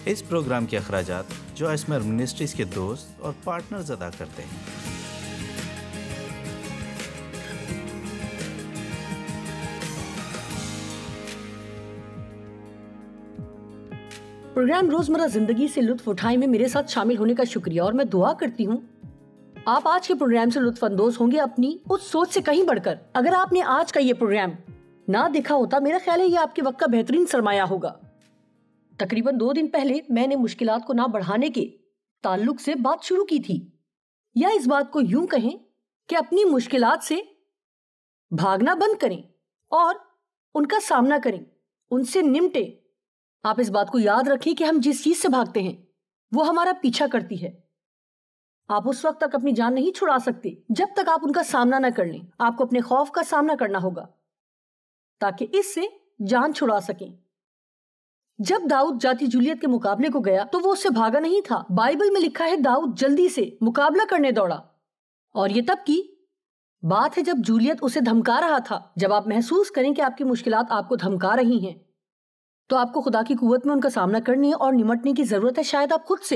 اس programme کے اخراجات جو اسمر منسٹریز کے دوست اور پارٹنرز ادا کرتے ہیں۔ پروگرام روزمرہ زندگی سے لطف اٹھائے میں میرے ساتھ شامل ہونے کا شکریہ، اور میں دعا کرتی ہوں آپ آج کے پروگرام سے لطف اندوز ہوں گے اپنی اس سوچ سے کہیں بڑھ کر۔ اگر آپ نے آج کا یہ پروگرام نہ دیکھا ہوتا، میرا خیال ہے یہ آپ کے وقت کا بہترین سرمایہ ہوگا۔ تقریباً 2 دن پہلے میں نے مشکلات کو نہ بڑھانے کے تعلق سے بات شروع کی تھی، یا اس بات کو یوں کہیں کہ اپنی مشکلات سے بھاگنا بند کریں اور ان کا سامنا کریں، ان سے نمٹیں۔ آپ اس بات کو یاد رکھیں کہ ہم جس چیز سے بھاگتے ہیں وہ ہمارا پیچھا کرتی ہے۔ آپ اس وقت تک اپنی جان نہیں چھڑا سکتے جب تک آپ ان کا سامنا نہ کر لیں۔ آپ کو اپنے خوف کا سامنا کرنا ہوگا تاکہ اس سے جان چھڑا سکیں۔ جب داؤد جاتی جولیت کے مقابلے کو گیا تو وہ اس سے بھاگا نہیں تھا۔ بائبل میں لکھا ہے داؤد جلدی سے مقابلہ کرنے دوڑا، اور یہ تب کی بات ہے جب جولیت اسے دھمکا رہا تھا۔ جب آپ محسوس کریں کہ آپ کی مشکلات آپ کو دھمکا رہی ہیں تو آپ کو خدا کی قوت میں ان کا سامنا کرنے اور نمٹنے کی ضرورت ہے۔ شاید آپ خود سے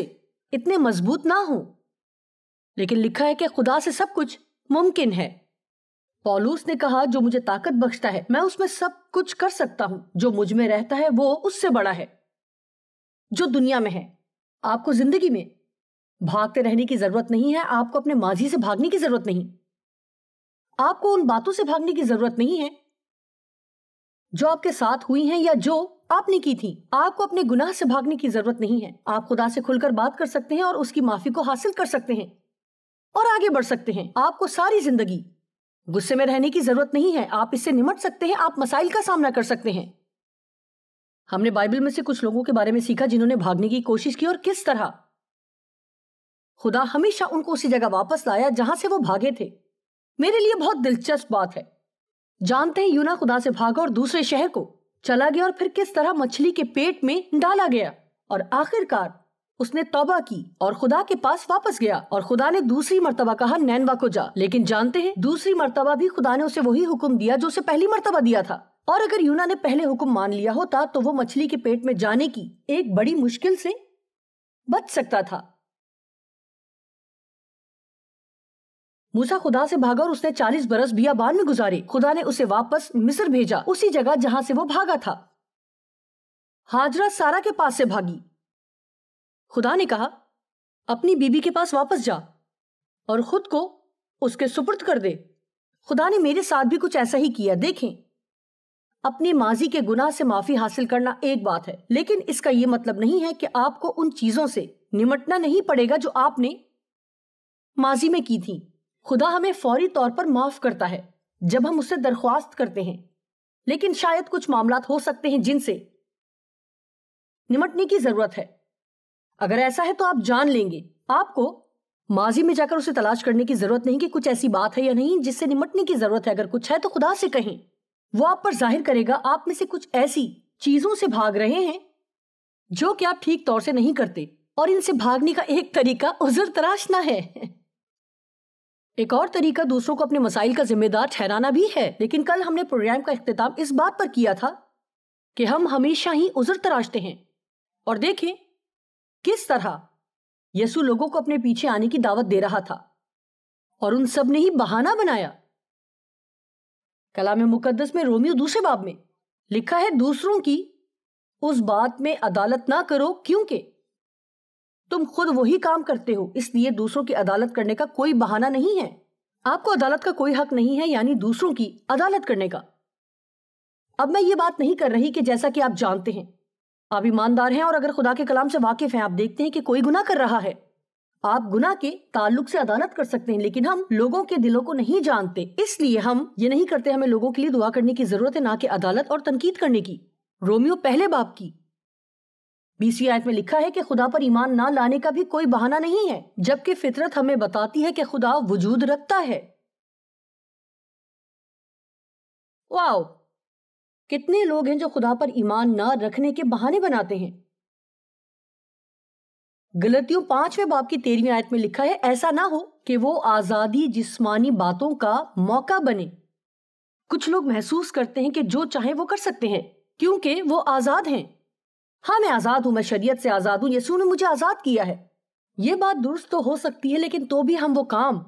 اتنے مضبوط نہ ہوں، لیکن لکھا ہے کہ خدا سے سب کچھ ممکن ہے۔ پولوس نے کہا جو مجھے طاقت بخشتا ہے میں اس میں سب کچھ کر سکتا ہوں۔ جو مجھ میں رہتا ہے وہ اس سے بڑا ہے جو دنیا میں ہے۔ آپ کو زندگی میں بھاگتے رہنے کی ضرورت نہیں ہے۔ آپ کو اپنے ماضی سے بھاگنے کی ضرورت نہیں۔ آپ کو ان باتوں سے بھاگنے کی ضرورت نہیں ہے جو آپ کے ساتھ ہوئی ہیں یا جو آپ نے کی تھی۔ آپ کو اپنے گناہ سے بھاگنے کی ضرورت نہیں ہے۔ آپ خدا سے کھل کر بات کر سکتے ہیں اور اس کی معافی کو حاصل کر سکتے ہیں اور آگے بڑھ سکتے ہیں۔ آپ کو ساری زندگی غصے میں رہنے کی ضرورت نہیں ہے۔ آپ اس سے نمٹ سکتے ہیں۔ آپ مسائل کا سامنا کر سکتے ہیں۔ ہم نے بائبل میں سے کچھ لوگوں کے بارے میں سیکھا جنہوں نے بھاگنے کی کوشش کی اور کس طرح خدا ہمیشہ ان کو اسی جگہ واپس لایا جہاں سے وہ بھاگے تھے۔ میرے لیے بہت دلچسپ بات ہے۔ جانتے ہیں یونا خدا سے بھاگا اور دوسرے شہر کو چلا گیا، اور پھر کس طرح مچھلی کے پیٹ میں ڈالا گیا، اور آخر کار اس نے توبہ کی اور خدا کے پاس واپس گیا، اور خدا نے دوسری مرتبہ کہا نینوا کو جا۔ لیکن جانتے ہیں دوسری مرتبہ بھی خدا نے اسے وہی حکم دیا جو اسے پہلی مرتبہ دیا تھا، اور اگر یونا نے پہلے حکم مان لیا ہوتا تو وہ مچھلی کے پیٹ میں جانے کی ایک بڑی مشکل سے بچ سکتا تھا۔ موسیٰ خدا سے بھاگا اور اس نے 40 برس بیابان میں گزارے۔ خدا نے اسے واپس مصر بھیجا، اسی جگہ جہاں سے وہ بھاگا تھا۔ ہاجرہ سارا کے پاس سے بھاگی۔ خدا نے کہا اپنی بیوی کے پاس واپس جا اور خود کو اس کے سپرد کر دے۔ خدا نے میرے ساتھ بھی کچھ ایسا ہی کیا۔ دیکھیں، اپنے ماضی کے گناہ سے معافی حاصل کرنا ایک بات ہے، لیکن اس کا یہ مطلب نہیں ہے کہ آپ کو ان چیزوں سے نمٹنا نہیں پڑے گا جو آپ نے ماضی میں کی تھی۔ خدا ہمیں فوری طور پر معاف کرتا ہے جب ہم اس سے درخواست کرتے ہیں، لیکن شاید کچھ معاملات ہو سکتے ہیں جن سے نمٹنے کی ضرورت ہے۔ اگر ایسا ہے تو آپ جان لیں گے آپ کو ماضی میں جا کر اسے تلاش کرنے کی ضرورت نہیں کہ کچھ ایسی بات ہے یا نہیں جس سے نمٹنے کی ضرورت ہے۔ اگر کچھ ہے تو خدا سے کہیں، وہ آپ پر ظاہر کرے گا۔ آپ میں سے کچھ ایسی چیزوں سے بھاگ رہے ہیں جو کہ آپ ٹھیک طور سے نہیں کرتے، اور ان سے بھاگنے کا ایک طریقہ عذر تراشنا ہے۔ ایک اور طریقہ دوسروں کو اپنے مسائل کا ذمہ دار ٹھہرانا بھی ہے، لیکن کل ہم نے پروگرام کا اختتام اس بات پر کیا تھا کہ ہم ہمیشہ ہی عذر تراشتے ہیں، اور دیکھیں کس طرح یسوع لوگوں کو اپنے پیچھے آنے کی دعوت دے رہا تھا، اور ان سب نے ہی بہانہ بنایا۔ کلام مقدس میں رومیو 2 باب میں لکھا ہے دوسروں کی اس بات میں عدالت نہ کرو کیونکہ تم خود وہی کام کرتے ہو، اس لیے دوسروں کی عدالت کرنے کا کوئی بہانہ نہیں ہے۔ آپ کو عدالت کا کوئی حق نہیں ہے، یعنی دوسروں کی عدالت کرنے کا۔ اب میں یہ بات نہیں کر رہی کہ جیسا کہ آپ جانتے ہیں آپ ایماندار ہیں اور اگر خدا کے کلام سے واقف ہیں، آپ دیکھتے ہیں کہ کوئی گناہ کر رہا ہے، آپ گناہ کے تعلق سے عدالت کر سکتے ہیں، لیکن ہم لوگوں کے دلوں کو نہیں جانتے، اس لیے ہم یہ نہیں کرتے۔ ہمیں لوگوں کے لیے دعا کرنے کی ضرورت ہے، نہ کہ عدالت اور تنقید کرنے کی۔ رومیو 1 باب کی 20ویں آیت میں لکھا ہے کہ خدا پر ایمان نہ لانے کا بھی کوئی بہانہ نہیں ہے، جبکہ فطرت ہمیں بتاتی ہے کہ خدا وجود رکھتا ہے۔ واو، کتنے لوگ ہیں جو خدا پر ایمان نہ رکھنے کے بہانے بناتے ہیں۔ غلطیوں 5 باب کی 13ویں آیت میں لکھا ہے ایسا نہ ہو کہ وہ آزادی جسمانی باتوں کا موقع بنے۔ کچھ لوگ محسوس کرتے ہیں کہ جو چاہیں وہ کر سکتے ہیں کیونکہ وہ آزاد ہیں، ہاں میں آزاد ہوں، میں شریعت سے آزاد ہوں، یسوع نے مجھے آزاد کیا ہے۔ یہ بات درست تو ہو سکتی ہے، لیکن تو بھی ہم وہ کام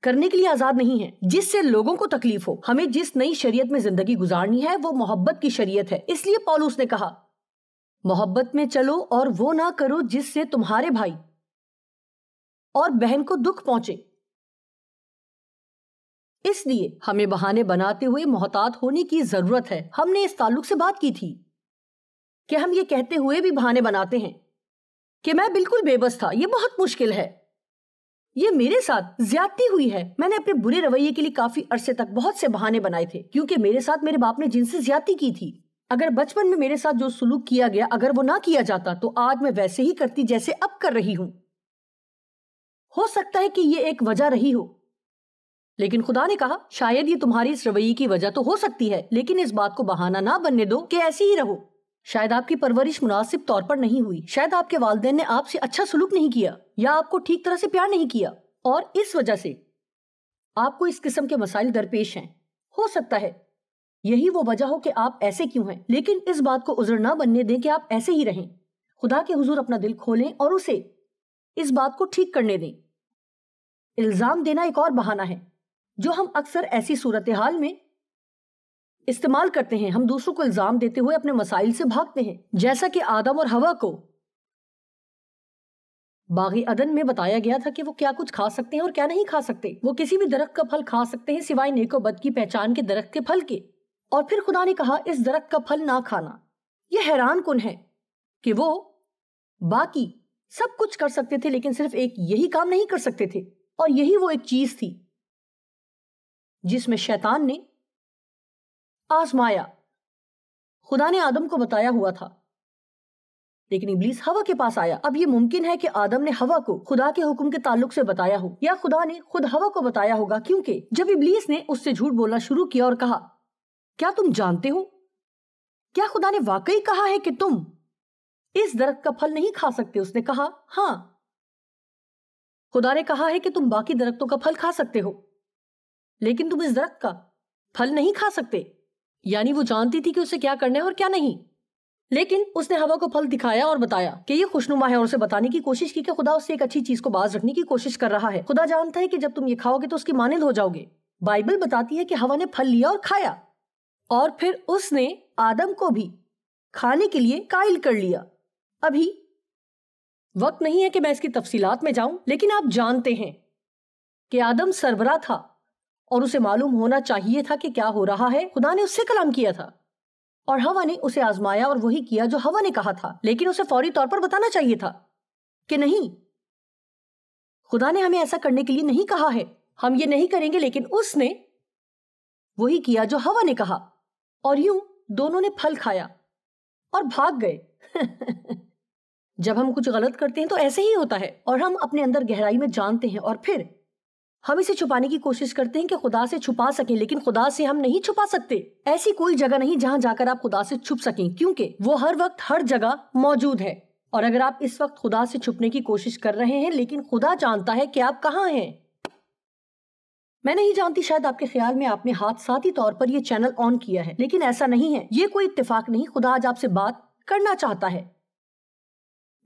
کرنے کے لیے آزاد نہیں ہیں جس سے لوگوں کو تکلیف ہو۔ ہمیں جس نئی شریعت میں زندگی گزارنی ہے وہ محبت کی شریعت ہے۔ اس لیے پولس نے کہا محبت میں چلو اور وہ نہ کرو جس سے تمہارے بھائی اور بہن کو دکھ پہنچے۔ اس لیے ہمیں بہانے بناتے ہوئے محتاط ہونے کی ضرورت ہے۔ ہم نے اس تعلق سے بات کی تھی کہ ہم یہ کہتے ہوئے بھی بہانے بناتے ہیں کہ میں بالکل بے بس تھا، یہ بہت مشکل ہے، یہ میرے ساتھ زیادتی ہوئی ہے۔ میں نے اپنے برے رویے کے لیے کافی عرصے تک بہت سے بہانے بنائے تھے کیونکہ میرے ساتھ میرے باپ نے جن سے زیادتی کی تھی۔ اگر بچپن میں میرے ساتھ جو سلوک کیا گیا اگر وہ نہ کیا جاتا تو آج میں ویسے ہی کرتی جیسے اب کر رہی ہوں۔ ہو سکتا ہے کہ یہ ایک وجہ رہی ہو، لیکن خدا نے کہا شاید یہ تمہاری اس رویے کی وجہ تو ہو سکتی ہے، لیکن اس بات کو بہانہ نہ بننے دو کہ ایسی ہی رہو۔ شاید آپ کی پرورش مناسب طور پر نہیں ہوئی، شاید آپ کے والدین نے آپ سے اچھا سلوک نہیں کیا یا آپ کو ٹھیک طرح سے پیار نہیں کیا اور اس وجہ سے آپ کو اس قسم کے مسائل درپیش ہیں۔ ہو سکتا ہے یہی وہ وجہ ہو کہ آپ ایسے کیوں ہیں، لیکن اس بات کو عذر نہ بننے دیں کہ آپ ایسے ہی رہیں۔ خدا کے حضور اپنا دل کھولیں اور اسے اس بات کو ٹھیک کرنے دیں۔ الزام دینا ایک اور بہانہ ہے جو ہم اکثر ایسی صورتحال میں استعمال کرتے ہیں۔ ہم دوسروں کو الزام دیتے ہوئے اپنے مسائل سے بھاگتے ہیں، جیسا کہ آدم اور حوا کو باغ عدن میں بتایا گیا تھا کہ وہ کیا کچھ کھا سکتے ہیں اور کیا نہیں کھا سکتے۔ وہ کسی بھی درخت کا پھل کھا سکتے ہیں سوائے نیک و بد کی پہچان کے درخت کے پھل کے، اور پھر خدا نے کہا اس درخت کا پھل نہ کھانا۔ یہ حیران کن ہے کہ وہ باقی سب کچھ کر سکتے تھے لیکن صرف ایک یہی کام نہیں کر سکتے تھے، اور یہی وہ ایک چیز تھی جس میں شیطان نے آزمایا۔ خدا نے آدم کو بتایا ہوا تھا لیکن ابلیس ہوا کے پاس آیا۔ اب یہ ممکن ہے کہ آدم نے ہوا کو خدا کے حکم کے تعلق سے بتایا ہو یا خدا نے خود ہوا کو بتایا ہوگا، کیونکہ جب ابلیس نے اس سے جھوٹ بولنا شروع کیا اور کہا کیا تم جانتے ہو، کیا خدا نے واقعی کہا ہے کہ تم اس درخت کا پھل نہیں کھا سکتے؟ اس نے کہا ہاں، خدا نے کہا ہے کہ تم باقی درختوں کا پھل کھا سکتے ہو لیکن تم اس درخت کا پھل نہیں کھا سکتے۔ یعنی وہ جانتی تھی کہ اسے کیا کرنا ہے اور کیا نہیں، لیکن اس نے ہوا کو پھل دکھایا اور بتایا کہ یہ خوشنما ہے اور اسے بتانے کی کوشش کی کہ خدا اس سے ایک اچھی چیز کو باز رکھنے کی کوشش کر رہا ہے۔ خدا جانتا ہے کہ جب تم یہ کھاؤ گے تو اس کی مانند ہو جاؤ گے۔ بائبل بتاتی ہے کہ ہوا نے پھل لیا اور کھایا، اور پھر اس نے آدم کو بھی کھانے کے لیے قائل کر لیا۔ ابھی وقت نہیں ہے کہ میں اس کی تفصیلات میں جاؤں، لیکن آپ جانتے ہیں کہ آدم سربراہ تھا اور اسے معلوم ہونا چاہیے تھا کہ کیا ہو رہا ہے۔ خدا نے اس سے کلام کیا تھا اور ہوا نے اسے آزمایا اور وہی کیا جو ہوا نے کہا تھا، لیکن اسے فوری طور پر بتانا چاہیے تھا کہ نہیں، خدا نے ہمیں ایسا کرنے کے لیے نہیں کہا ہے، ہم یہ نہیں کریں گے، لیکن اس نے وہی کیا جو ہوا نے کہا، اور یوں دونوں نے پھل کھایا اور بھاگ گئے۔ جب ہم کچھ غلط کرتے ہیں تو ایسے ہی ہوتا ہے، اور ہم اپنے اندر گہرائی میں جانتے ہیں اور پھر ہم اسے چھپانے کی کوشش کرتے ہیں کہ خدا سے چھپا سکیں، لیکن خدا سے ہم نہیں چھپا سکتے۔ ایسی کوئی جگہ نہیں جہاں جا کر آپ خدا سے چھپ سکیں، کیونکہ وہ ہر وقت ہر جگہ موجود ہے۔ اور اگر آپ اس وقت خدا سے چھپنے کی کوشش کر رہے ہیں لیکن خدا جانتا ہے کہ آپ کہاں ہیں۔ میں نہیں جانتی، شاید آپ کے خیال میں آپ نے حادثاتی طور پر یہ چینل آن کیا ہے، لیکن ایسا نہیں ہے، یہ کوئی اتفاق نہیں۔ خدا آج آپ سے بات کرنا چاہتا ہے۔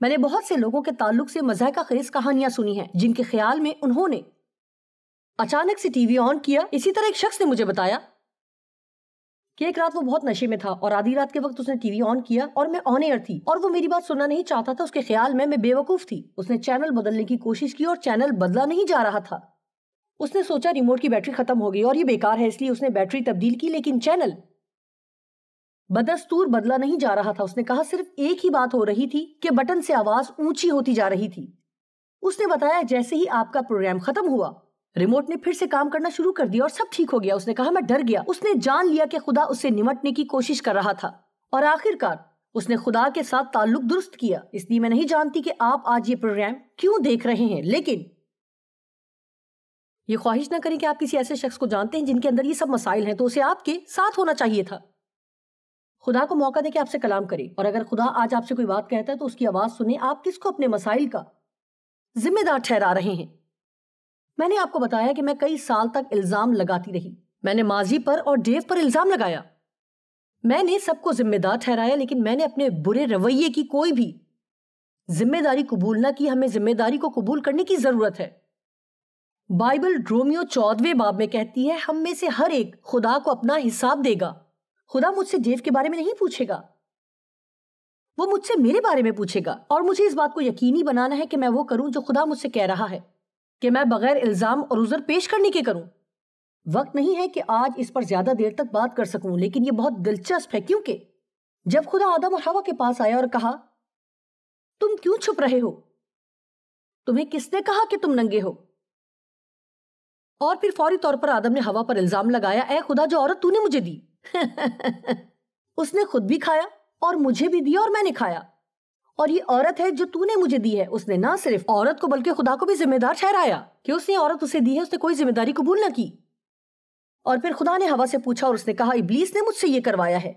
میں نے بہت سے لوگوں کے تعلق سے مضحکہ خیز کہانیاں سنی ہیں جن کے خیال میں انہوں نے اچانک سے ٹی وی آن کیا۔ اسی طرح ایک شخص نے مجھے بتایا کہ ایک رات وہ بہت نشے میں تھا اور آدھی رات کے وقت اس نے ٹی وی آن کیا اور میں آن ایئر تھی اور وہ میری بات سننا نہیں چاہتا تھا۔ اس کے خیال میں بے وقوف تھی۔ اس نے چینل بدلنے کی کوشش کی اور چینل بدلا نہیں جا رہا تھا۔ اس نے سوچا ریموٹ کی بیٹری ختم ہو گئی اور یہ بیکار ہے، اس لیے اس نے بیٹری تبدیل کی، لیکن چینل بدستور بدلا نہیں جا رہا تھا۔ اس نے کہا صرف ایک ہی بات ہو رہی تھی کہ بٹن سے آواز اونچی ہوتی جا رہی تھی۔ اس نے بتایا جیسے ہی آپ کا پروگرام ختم ہوا ریموٹ نے پھر سے کام کرنا شروع کر دیا اور سب ٹھیک ہو گیا۔ اس نے کہا میں ڈر گیا۔ اس نے جان لیا کہ خدا اس سے نمٹنے کی کوشش کر رہا تھا اور آخر کار اس نے خدا کے ساتھ تعلق درست کیا۔ اس لیے میں نہیں جانتی کہ آپ آج یہ پروگرام کیوں دیکھ رہے ہیں، لیکن یہ خواہش نہ کریں کہ آپ کسی ایسے شخص کو جانتے ہیں جن کے اندر یہ سب مسائل ہیں تو اسے آپ کے ساتھ ہونا چاہیے تھا۔ خدا کو موقع دے کہ آپ سے کلام کرے، اور اگر خدا آج آپ سے کوئی بات کہتا ہے تو اس کی آواز سنیں۔ آپ کس کو اپنے مسائل کا ذمہ دار ٹھہرا رہے ہیں؟ میں نے آپ کو بتایا کہ میں کئی سال تک الزام لگاتی رہی۔ میں نے ماضی پر اور ڈیو پر الزام لگایا۔ میں نے سب کو ذمہ دار ٹھہرایا، لیکن میں نے اپنے برے رویے کی کوئی بھی ذمہ داری قبول نہ کی۔ ہمیں ذمہ داری کو قبول کرنے کی ضرورت ہے۔ بائبل رومیو 14 باب میں کہتی ہے ہم میں سے ہر ایک خدا کو اپنا حساب دے گا۔ خدا مجھ سے ڈیو کے بارے میں نہیں پوچھے گا، وہ مجھ سے میرے بارے میں پوچھے گا، اور مجھے اس بات کو یقینی بنانا ہے کہ میں وہ کروں جو خدا مجھ سے کہہ رہا ہے، کہ میں بغیر الزام اور عذر پیش کرنے کے کروں۔ وقت نہیں ہے کہ آج اس پر زیادہ دیر تک بات کر سکوں، لیکن یہ بہت دلچسپ ہے، کیونکہ جب خدا آدم اور حوا کے پاس آیا اور کہا تم کیوں چھپ رہے ہو؟ تمہیں کس نے کہا کہ تم ننگے ہو؟ اور پھر فوری طور پر آدم نے حوا پر الزام لگایا، اے خدا جو عورت تو نے مجھے دی اس نے خود بھی کھایا اور مجھے بھی دیا اور میں نے کھایا، اور یہ عورت ہے جو تو نے مجھے دی ہے۔ اس نے نہ صرف عورت کو بلکہ خدا کو بھی ذمہ دار ٹھہرایا کہ اس نے عورت اسے دی ہے، اس نے کوئی ذمہ داری قبول نہ کی۔ اور پھر خدا نے حوا سے پوچھا اور اس نے کہا ابلیس نے مجھ سے یہ کروایا ہے۔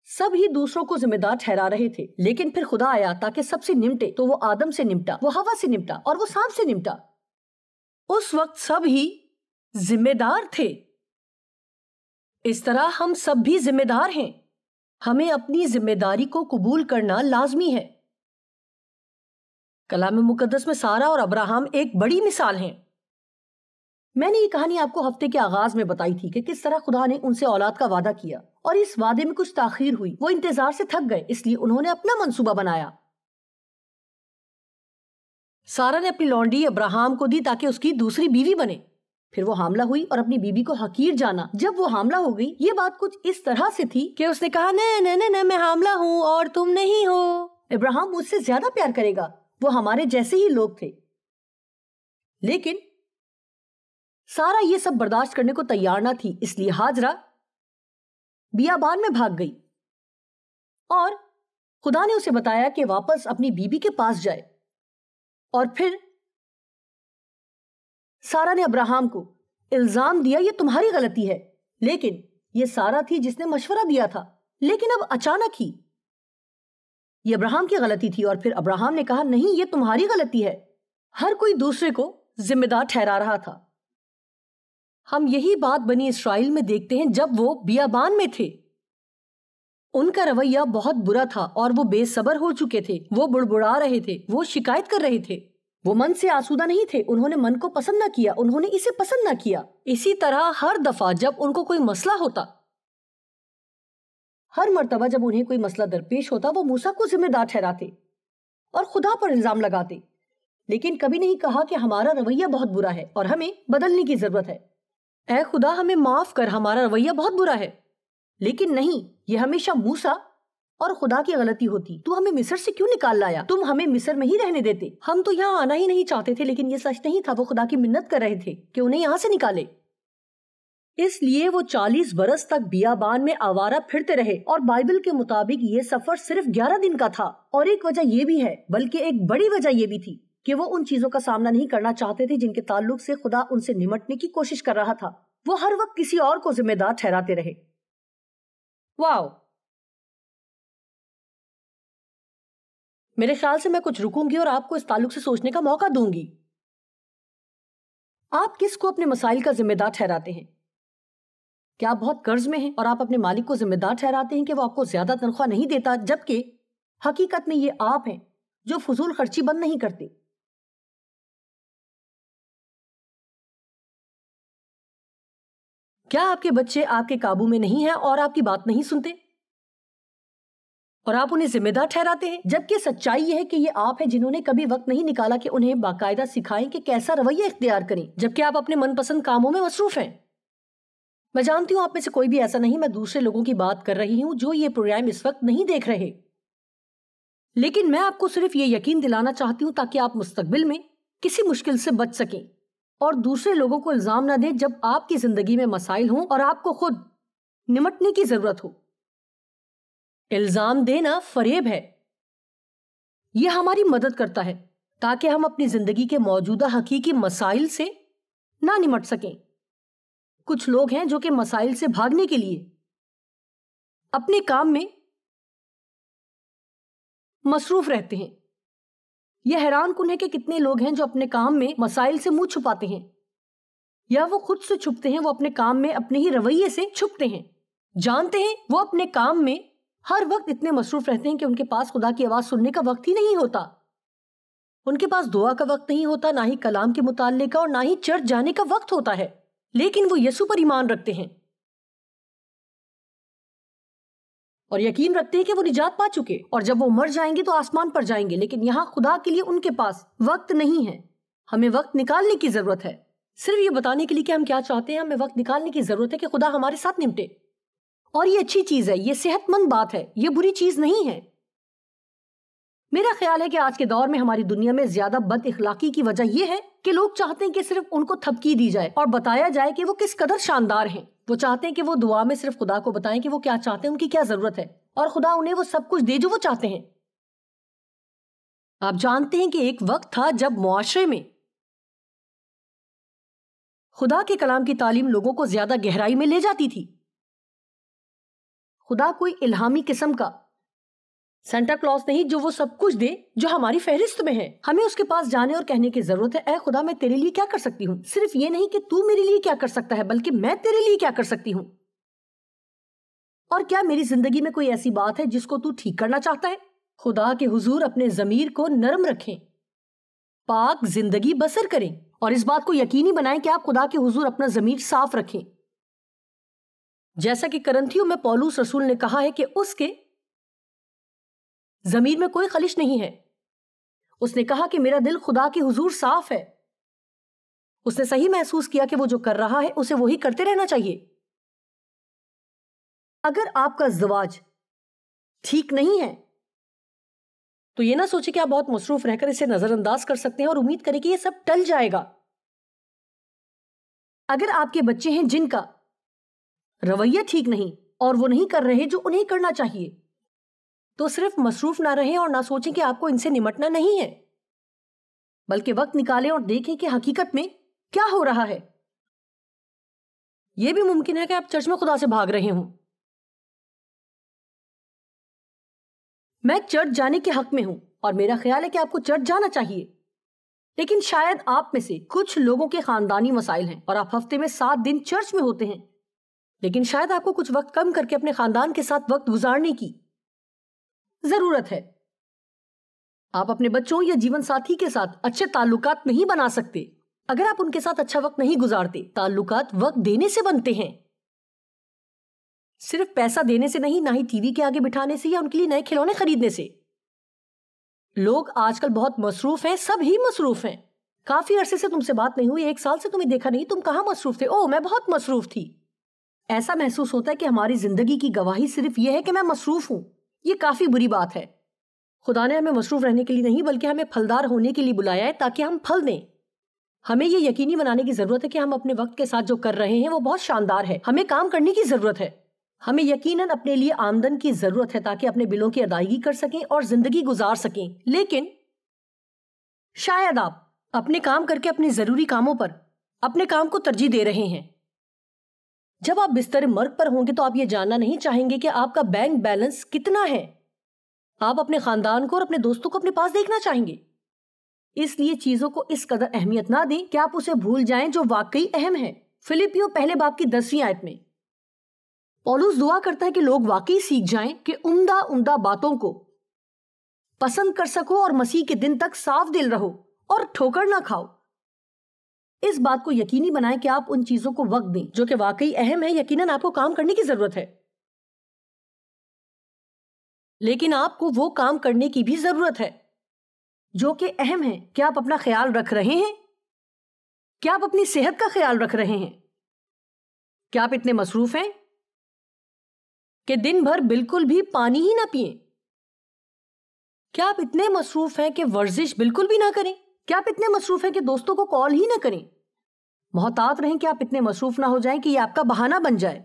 سب ہی دوسروں کو ذمہ دار ٹھہرا رہے تھے، لیکن پھر خدا آیا تاکہ سب سے نمٹے، تو وہ آدم سے نمٹا، وہ حوا سے نمٹا، اور وہ سانپ سے نمٹا۔ اس وقت سب ہی ذمہ دار تھے۔ اس طرح ہم سب بھی ذمہ دار ہیں۔ ہمیں اپنی ذمہ داری کو قبول کرنا لازمی ہے۔ کلام مقدس میں سارہ اور ابراہم ایک بڑی مثال ہیں۔ میں نے یہ کہانی آپ کو ہفتے کے آغاز میں بتائی تھی کہ کس طرح خدا نے ان سے اولاد کا وعدہ کیا، اور اس وعدے میں کچھ تاخیر ہوئی۔ وہ انتظار سے تھک گئے، اس لیے انہوں نے اپنا منصوبہ بنایا۔ سارہ نے اپنی لونڈی ابراہم کو دی تاکہ اس کی دوسری بیوی بنے۔ پھر وہ حاملہ ہوئی اور اپنی بیوی کو حقیر جانا۔ جب وہ حاملہ ہو گئی، یہ بات کچھ اس طرح سے تھی کہ اس نے کہا نہیں میں حاملہ ہوں اور تم نہیں ہو، ابراہم مجھ سے زیادہ پیار کرے گا، وہ ہمارے جیسے ہی لوگ تھے۔ لیکن سارہ یہ سب برداشت کرنے کو تیار نہ تھی، اس لیے ہاجرہ بیابان میں بھاگ گئی، اور خدا نے اسے بتایا کہ واپس اپنی بیوی کے پاس جائے۔ اور پھر سارہ نے ابراہم کو الزام دیا یہ تمہاری غلطی ہے، لیکن یہ سارہ تھی جس نے مشورہ دیا تھا۔ لیکن اب اچانک ہی یہ ابراہم کی غلطی تھی، اور پھر ابراہم نے کہا نہیں یہ تمہاری غلطی ہے۔ ہر کوئی دوسرے کو ذمہ دار ٹھہرا رہا تھا۔ ہم یہی بات بنی اسرائیل میں دیکھتے ہیں جب وہ بیابان میں تھے۔ ان کا رویہ بہت برا تھا اور وہ بے صبر ہو چکے تھے، وہ بڑبڑا رہے تھے، وہ شکایت کر رہے تھے، وہ من سے آسودہ نہیں تھے، انہوں نے من کو پسند نہ کیا، انہوں نے اسے پسند نہ کیا۔ اسی طرح ہر دفعہ جب ان کو کوئی مسئلہ ہوتا، ہر مرتبہ جب انہیں کوئی مسئلہ درپیش ہوتا، وہ موسیٰ کو ذمہ دار ٹھہراتے اور خدا پر الزام لگاتے، لیکن کبھی نہیں کہا کہ ہمارا رویہ بہت برا ہے اور ہمیں بدلنے کی ضرورت ہے۔ اے خدا ہمیں معاف کر، ہمارا رویہ بہت برا ہے۔ لیکن نہیں، یہ ہمیشہ موسیٰ اور خدا کی غلطی ہوتی۔ تو ہمیں مصر سے کیوں نکال لایا؟ تم ہمیں مصر میں ہی رہنے دیتے، ہم تو یہاں آنا ہی نہیں چاہتے تھے۔ لیکن یہ سچ نہیں تھا، وہ خدا کی منت کر رہے تھے کہ انہیں یہاں سے نکالے۔ اس لیے وہ 40 برس تک بیابان میں آوارہ پھرتے رہے، اور بائبل کے مطابق یہ سفر صرف 11 دن کا تھا۔ اور ایک وجہ یہ بھی ہے، بلکہ ایک بڑی وجہ یہ بھی تھی کہ وہ ان چیزوں کا سامنا نہیں کرنا چاہتے تھے جن کے تعلق سے خدا ان سے نمٹنے کی کوشش کر رہا تھا۔ وہ ہر وقت کسی اور کو ذمہ دار ٹھہراتے رہے۔ واو! میرے خیال سے میں کچھ رکوں گی اور آپ کو اس تعلق سے سوچنے کا موقع دوں گی۔ آپ کس کو اپنے مسائل کا ذمہ دار ٹھہراتے ہیں؟ کیا آپ بہت قرض میں ہیں اور آپ اپنے مالک کو ذمہ دار ٹھہراتے ہیں کہ وہ آپ کو زیادہ تنخواہ نہیں دیتا، جبکہ حقیقت میں یہ آپ ہیں جو فضول خرچی بند نہیں کرتے؟ کیا آپ کے بچے آپ کے قابو میں نہیں ہیں اور آپ کی بات نہیں سنتے اور آپ انہیں ذمہ دار ٹھہراتے ہیں؟ جبکہ سچائی یہ ہے کہ یہ آپ ہیں جنہوں نے کبھی وقت نہیں نکالا کہ انہیں باقاعدہ سکھائیں کہ کیسا رویہ اختیار کریں، جبکہ آپ اپنے من پسند کاموں میں مصروف ہیں۔ میں جانتی ہوں آپ میں سے کوئی بھی ایسا نہیں، میں دوسرے لوگوں کی بات کر رہی ہوں جو یہ پروگرام اس وقت نہیں دیکھ رہے، لیکن میں آپ کو صرف یہ یقین دلانا چاہتی ہوں تاکہ آپ مستقبل میں کسی مشکل سے بچ سکیں اور دوسرے لوگوں کو الزام نہ دیں جب آپ کی زندگی میں مسائل ہوں اور آپ کو خود نمٹنے کی ضرورت ہو۔ الزام دینا فریب ہے۔ یہ ہماری مدد کرتا ہے تاکہ ہم اپنی زندگی کے موجودہ حقیقی مسائل سے نہ نمٹ سکیں۔ کچھ لوگ ہیں جو کہ مسائل سے بھاگنے کے لیے اپنے کام میں مصروف رہتے ہیں۔ یہ حیران کن ہے کہ کتنے لوگ ہیں جو اپنے کام میں مسائل سے منہ چھپاتے ہیں، یا وہ خود سے چھپتے ہیں، وہ اپنے کام میں اپنے ہی رویے سے چھپتے ہیں۔ جانتے ہیں وہ اپنے کام میں ہر وقت اتنے مصروف رہتے ہیں کہ ان کے پاس خدا کی آواز سننے کا وقت ہی نہیں ہوتا. ان کے پاس دعا کا وقت نہیں ہوتا، نہ ہی کلام کے مطالعے کا، اور نہ ہی چرچ جانے کا وقت ہوتا ہے. لیکن وہ یسوع پر ایمان رکھتے ہیں اور یقین رکھتے ہیں کہ وہ نجات پا چکے، اور جب وہ مر جائیں گے تو آسمان پر جائیں گے. لیکن یہاں خدا کے لیے ان کے پاس وقت نہیں ہے. ہمیں وقت نکالنے کی ضرورت ہے، صرف یہ بتانے کے لیے کہ ہم کیا چاہتے ہیں. ہمیں وقت نکالنے کی ضرورت ہے کہ خدا ہمارے ساتھ نمٹے. اور یہ اچھی چیز ہے، یہ صحت مند بات ہے، یہ بری چیز نہیں ہے. میرا خیال ہے کہ آج کے دور میں ہماری دنیا میں زیادہ بد اخلاقی کی وجہ یہ ہے کہ لوگ چاہتے ہیں کہ صرف ان کو تھپکی دی جائے اور بتایا جائے کہ وہ کس قدر شاندار ہیں. وہ چاہتے ہیں کہ وہ دعا میں صرف خدا کو بتائیں کہ وہ کیا چاہتے ہیں، ان کی کیا ضرورت ہے، اور خدا انہیں وہ سب کچھ دے جو وہ چاہتے ہیں. آپ جانتے ہیں کہ ایک وقت تھا جب معاشرے میں خدا کے کلام کی تعلیم لوگوں کو زیادہ گہرائی میں لے جاتی تھی. خدا کوئی الہامی قسم کا سینٹا کلاus نہیں جو وہ سب کچھ دے جو ہماری فہرست میں ہے. ہمیں اس کے پاس جانے اور کہنے کی ضرورت ہے، اے خدا میں تیرے لیے کیا کر سکتی ہوں. صرف یہ نہیں کہ تو میرے لیے کیا کر سکتا ہے، بلکہ میں تیرے لیے کیا کر سکتی ہوں. اور کیا میری زندگی میں کوئی ایسی بات ہے جس کو تو ٹھیک کرنا چاہتا ہے. خدا کے حضور اپنے ضمیر کو نرم رکھیں، پاک زندگی بسر کریں، اور اس بات کو یقینی بنائیں کہ آپ خدا کے حضور اپنا ضمیر صاف رکھیں. جیسا کہ کرنتھیوں میں پولس رسول نے کہا ہے کہ اس کے ضمیر میں کوئی خلش نہیں ہے. اس نے کہا کہ میرا دل خدا کے حضور صاف ہے. اس نے صحیح محسوس کیا کہ وہ جو کر رہا ہے اسے وہی کرتے رہنا چاہیے. اگر آپ کا ازدواج ٹھیک نہیں ہے تو یہ نہ سوچیں کہ آپ بہت مصروف رہ کر اسے نظر انداز کر سکتے ہیں اور امید کریں کہ یہ سب ٹل جائے گا. اگر آپ کے بچے ہیں جن کا رویہ ٹھیک نہیں اور وہ نہیں کر رہے جو انہیں کرنا چاہیے، تو صرف مصروف نہ رہیں اور نہ سوچیں کہ آپ کو ان سے نمٹنا نہیں ہے، بلکہ وقت نکالیں اور دیکھیں کہ حقیقت میں کیا ہو رہا ہے. یہ بھی ممکن ہے کہ آپ چرچ میں خدا سے بھاگ رہے ہوں. میں چرچ جانے کے حق میں ہوں اور میرا خیال ہے کہ آپ کو چرچ جانا چاہیے، لیکن شاید آپ میں سے کچھ لوگوں کے خاندانی مسائل ہیں اور آپ ہفتے میں 7 دن چرچ میں ہوتے ہیں، لیکن شاید آپ کو کچھ وقت کم کر کے اپنے خاندان کے ساتھ وقت گزارنے کی ضرورت ہے. آپ اپنے بچوں یا جیون ساتھی کے ساتھ اچھے تعلقات نہیں بنا سکتے اگر آپ ان کے ساتھ اچھا وقت نہیں گزارتے. تعلقات وقت دینے سے بنتے ہیں، صرف پیسہ دینے سے نہیں، نہ ہی ٹی وی کے آگے بٹھانے سے یا ان کے لیے نئے کھلونے خریدنے سے. لوگ آج کل بہت مصروف ہیں، سب ہی مصروف ہیں. کافی عرصے سے تم سے بات نہیں ہوئی، 1 سال سے تمہیں دیکھا نہیں، تم کہاں مصروف تھے؟ اوہ میں بہت مصروف تھی. ایسا محسوس ہوتا ہے کہ ہماری زندگی کی گواہی صرف یہ ہے کہ میں مصروف ہوں. یہ کافی بری بات ہے. خدا نے ہمیں مصروف رہنے کے لیے نہیں بلکہ ہمیں پھلدار ہونے کے لیے بلایا ہے تاکہ ہم پھل دیں. ہمیں یہ یقینی بنانے کی ضرورت ہے کہ ہم اپنے وقت کے ساتھ جو کر رہے ہیں وہ بہت شاندار ہے. ہمیں کام کرنے کی ضرورت ہے. ہمیں یقیناً اپنے لیے آمدن کی ضرورت ہے تاکہ اپنے بلوں کی ادائیگی کر سکیں اور زندگی گزار سکیں. لیکن شاید آپ اپنے کام کر کے اپنے ضروری کاموں پر اپنے کام کو ترجیح دے رہے ہیں. جب آپ بستر مرگ پر ہوں گے تو آپ یہ جاننا نہیں چاہیں گے کہ آپ کا بینک بیلنس کتنا ہے. آپ اپنے خاندان کو اور اپنے دوستوں کو اپنے پاس دیکھنا چاہیں گے. اس لیے چیزوں کو اس قدر اہمیت نہ دیں کہ آپ اسے بھول جائیں جو واقعی اہم ہے. فلپیوں پہلے باب کی 10ویں آیت میں پولس دعا کرتا ہے کہ لوگ واقعی سیکھ جائیں کہ عمدہ باتوں کو پسند کر سکو اور مسیح کے دن تک صاف دل رہو اور ٹھوکر نہ کھاؤ. اس بات کو یقینی بنائیں کہ آپ ان چیزوں کو وقت دیں جو کہ واقعی اہم ہے. یقیناً آپ کو کام کرنے کی ضرورت ہے، لیکن آپ کو وہ کام کرنے کی بھی ضرورت ہے جو کہ اہم ہے. کیا آپ اپنا خیال رکھ رہے ہیں؟ کیا آپ اپنی صحت کا خیال رکھ رہے ہیں؟ کیا آپ اتنے مصروف ہیں کہ دن بھر بالکل بھی پانی ہی نہ پئیں؟ کیا آپ اتنے مصروف ہیں کہ ورزش بالکل بھی نہ کریں؟ کیا آپ اتنے مصروف ہیں کہ دوستوں کو کال ہی نہ کریں؟ محتاط رہیں کہ آپ اتنے مصروف نہ ہو جائیں کہ یہ آپ کا بہانہ بن جائے.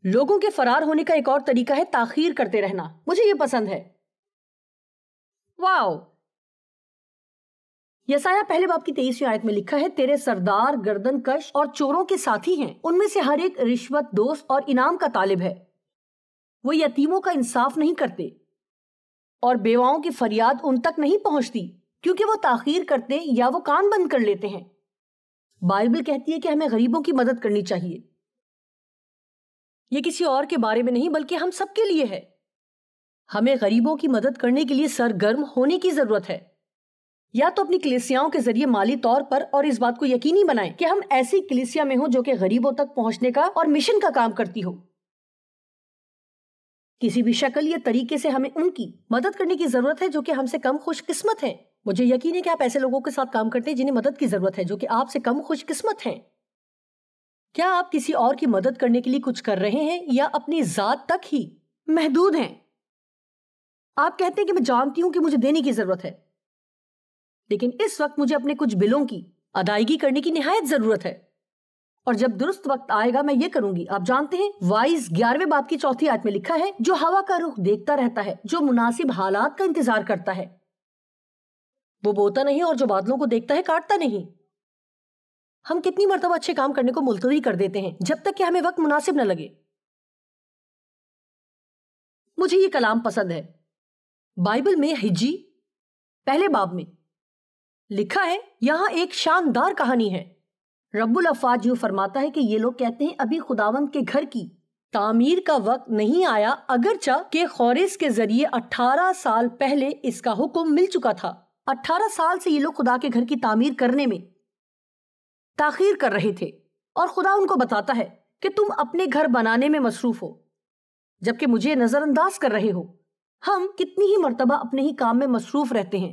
لوگوں کے فرار ہونے کا ایک اور طریقہ ہے تاخیر کرتے رہنا. مجھے یہ پسند ہے. واو! یسایہ پہلے باب کی 23ویں آیت میں لکھا ہے، تیرے سردار گردن کش اور چوروں کے ساتھی ہیں، ان میں سے ہر ایک رشوت دوست اور انعام کا طالب ہے. وہ یتیموں کا انصاف نہیں کرتے اور بیواؤں کی فریاد ان تک نہیں پہنچتی کیونکہ وہ تاخیر کرتے یا وہ کان بند کر لیتے ہیں. بائبل کہتی ہے کہ ہمیں غریبوں کی مدد کرنی چاہیے. یہ کسی اور کے بارے میں نہیں بلکہ ہم سب کے لیے ہے. ہمیں غریبوں کی مدد کرنے کے لیے سرگرم ہونے کی ضرورت ہے. یا تو اپنی کلیسیاؤں کے ذریعے مالی طور پر، اور اس بات کو یقینی بنائیں کہ ہم ایسی کلیسیا میں ہوں جو کہ غریبوں تک پہنچنے کا اور مشن کا کام کرتی ہو. کسی بھی شکل یا طریقے سے ہمیں ان کی مدد کرنے کی ضرورت ہے جو کہ ہم سے کم خوش قسمت ہیں. مجھے یقین ہے کہ آپ ایسے لوگوں کے ساتھ کام کرتے ہیں جنہیں مدد کی ضرورت ہے جو کہ آپ سے کم خوش قسمت ہیں. کیا آپ کسی اور کی مدد کرنے کے لیے کچھ کر رہے ہیں یا اپنی ذات تک ہی محدود ہیں؟ آپ کہتے ہیں کہ میں جانتی ہوں کہ مجھے دینے کی ضرورت ہے، لیکن اس وقت مجھے اپنے کچھ بلوں کی ادائیگی کرنے کی نہایت ضرورت ہے، اور جب درست وقت آئے گا میں یہ کروں گی. آپ جانتے ہیں وائز 11ویں باب کی 4 آیت میں لکھا ہے، جو ہوا کا رخ دیکھتا رہتا ہے، جو مناسب حالات کا انتظار کرتا ہے، وہ بوتا نہیں، اور جو بادلوں کو دیکھتا ہے کاٹتا نہیں. ہم کتنی مرتبہ اچھے کام کرنے کو ملتوی کر دیتے ہیں جب تک کہ ہمیں وقت مناسب نہ لگے. مجھے یہ کلام پسند ہے. بائبل میں حجی 1 باب میں لکھا ہے، یہاں ایک شاندار کہانی ہے. رب الافواج یوں فرماتا ہے کہ یہ لوگ کہتے ہیں ابھی خداوند کے گھر کی تعمیر کا وقت نہیں آیا، اگرچہ کہ خورس کے ذریعے 18 سال پہلے اس کا حکم مل چکا تھا. 18 سال سے یہ لوگ خدا کے گھر کی تعمیر کرنے میں تاخیر کر رہے تھے، اور خدا ان کو بتاتا ہے کہ تم اپنے گھر بنانے میں مصروف ہو جبکہ مجھے نظر انداز کر رہے ہو. ہم کتنی ہی مرتبہ اپنے ہی کام میں مصروف رہتے ہیں،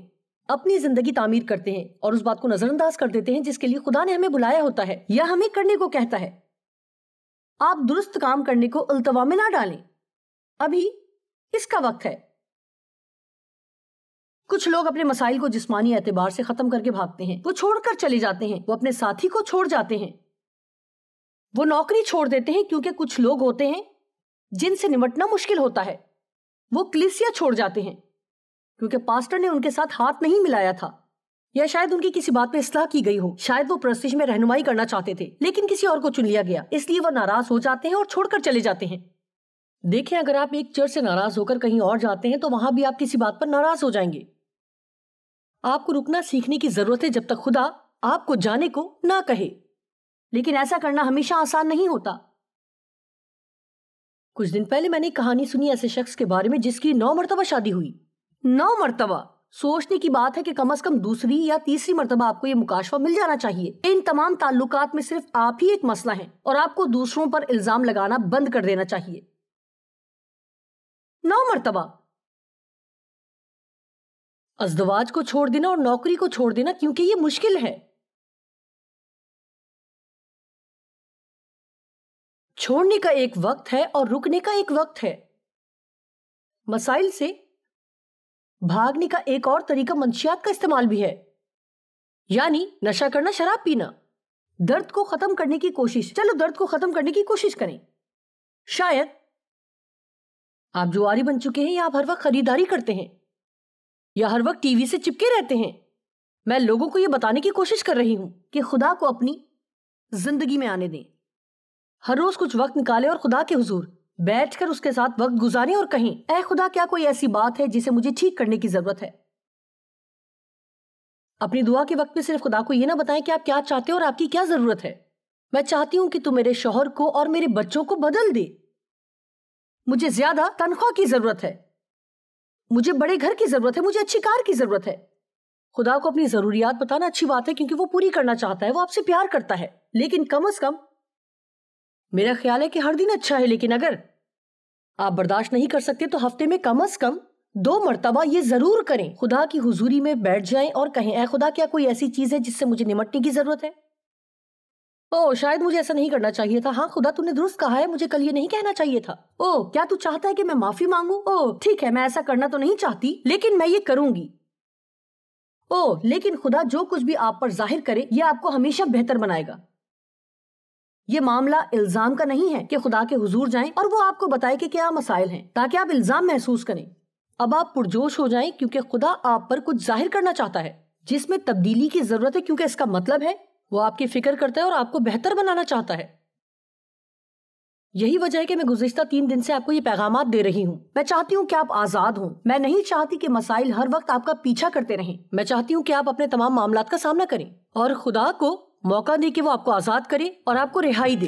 اپنی زندگی تعمیر کرتے ہیں اور اس بات کو نظر انداز کر دیتے ہیں جس کے لیے خدا نے ہمیں بلایا ہوتا ہے یا ہمیں کرنے کو کہتا ہے. آپ درست کام کرنے کو التوا میں نہ ڈالیں، ابھی اس کا وقت ہے. کچھ لوگ اپنے مسائل کو جسمانی اعتبار سے ختم کر کے بھاگتے ہیں، وہ چھوڑ کر چلے جاتے ہیں، وہ اپنے ساتھی کو چھوڑ جاتے ہیں، وہ نوکری چھوڑ دیتے ہیں کیونکہ کچھ لوگ ہوتے ہیں جن سے نمٹنا مشکل ہوتا ہے، وہ کلیسیا چھوڑ جاتے ہیں کیونکہ پاسٹر نے ان کے ساتھ ہاتھ نہیں ملایا تھا، یا شاید ان کی کسی بات پہ اصلاح کی گئی ہو، شاید وہ پرستش میں رہنمائی کرنا چاہتے تھے لیکن کسی اور کو چن لیا گیا، اس لیے وہ ناراض ہو جاتے ہیں اور چھوڑ کر چلے جاتے ہیں. دیکھیں، اگر آپ ایک چرچ سے ناراض ہو کر کہیں اور جاتے ہیں تو وہاں بھی آپ کسی بات پر ناراض ہو جائیں گے. آپ کو رکنا سیکھنے کی ضرورت ہے جب تک خدا آپ کو جانے کو نہ کہے، لیکن ایسا کرنا ہمیشہ آسان نہیں ہوتا. کچھ دن پہلے میں نے کہانی سنی ایسے شخص کے بارے میں جس کی 9 مرتبہ شادی ہوئی. 9 مرتبہ! سوچنے کی بات ہے کہ کم از کم دوسری یا تیسری مرتبہ آپ کو یہ مکاشفہ مل جانا چاہیے. ان تمام تعلقات میں صرف آپ ہی ایک مسئلہ ہیں اور آپ کو دوسروں پر الزام لگانا بند کر دینا چاہیے. 9 مرتبہ! ازدواج کو چھوڑ دینا اور نوکری کو چھوڑ دینا کیونکہ یہ مشکل ہے. چھوڑنے کا ایک وقت ہے اور رکنے کا ایک وقت ہے. مسائل سے بھاگنے کا ایک اور طریقہ منشیات کا استعمال بھی ہے، یعنی نشہ کرنا، شراب پینا. درد کو ختم کرنے کی کوشش، چلو درد کو ختم کرنے کی کوشش کریں. شاید آپ جواری بن چکے ہیں، یا آپ ہر وقت خریداری کرتے ہیں، یا ہر وقت ٹی وی سے چپکے رہتے ہیں. میں لوگوں کو یہ بتانے کی کوشش کر رہی ہوں کہ خدا کو اپنی زندگی میں آنے دیں. ہر روز کچھ وقت نکالیں اور خدا کے حضور بیٹھ کر اس کے ساتھ وقت گزاریں اور کہیں، اے خدا، کیا کوئی ایسی بات ہے جسے مجھے ٹھیک کرنے کی ضرورت ہے؟ اپنی دعا کے وقت میں صرف خدا کو یہ نہ بتائیں کہ آپ کیا چاہتے ہیں اور آپ کی کیا ضرورت ہے. میں چاہتی ہوں کہ تو میرے شوہر کو اور میرے بچوں کو بدل دے. مجھے زیادہ تنخواہ کی ضرورت ہے، مجھے بڑے گھر کی ضرورت ہے، مجھے اچھی کار کی ضرورت ہے. خدا کو اپنی ضروریات بتانا اچھی بات ہے کیونکہ وہ پوری کرنا چاہتا ہے، وہ آپ سے پیار کرتا ہے. لیکن کم از کم میرا خیال ہے کہ ہر دن اچھا ہے، لیکن اگر آپ برداشت نہیں کر سکتے تو ہفتے میں کم از کم 2 مرتبہ یہ ضرور کریں، خدا کی حضوری میں بیٹھ جائیں اور کہیں، اے خدا، کیا کوئی ایسی چیز ہے جس سے مجھے نمٹنے کی ضرورت ہے؟ شاید مجھے ایسا نہیں کرنا چاہیے تھا. ہاں خدا، تو نے درست کہا ہے، مجھے کل یہ نہیں کہنا چاہیے تھا. کیا تو چاہتا ہے کہ میں معافی مانگوں؟ ٹھیک ہے، میں ایسا کرنا تو نہیں چاہتی لیکن میں یہ کروں گی. لیکن خدا جو کچھ بھی آپ پر ظاہر کرے یہ آپ کو ہمیشہ بہتر بنائے گا. یہ معاملہ الزام کا نہیں ہے کہ خدا کے حضور جائیں اور وہ آپ کو بتائے کہ کیا مسائل ہیں تاکہ آپ الزام محسوس کریں. اب آپ پرجوش ہو جائیں کیونکہ خدا آپ پر کچھ ظاہر کرنا چاہتا ہے جس میں تبدیلی کی ضرورت ہے، کیونکہ اس کا مطلب ہے وہ آپ کی فکر کرتا ہے اور آپ کو بہتر بنانا چاہتا ہے. یہی وجہ ہے کہ میں گزشتہ 3 دن سے آپ کو یہ پیغامات دے رہی ہوں. میں چاہتی ہوں کہ آپ آزاد ہوں. میں نہیں چاہتی کہ مسائل ہر وقت آپ کا پیچھا کرتے رہیں. میں چاہتی ہوں کہ آپ اپنے تمام معاملات کا سامنا کریں اور خدا کو موقع دے کہ وہ آپ کو آزاد کرے اور آپ کو رہائی دے.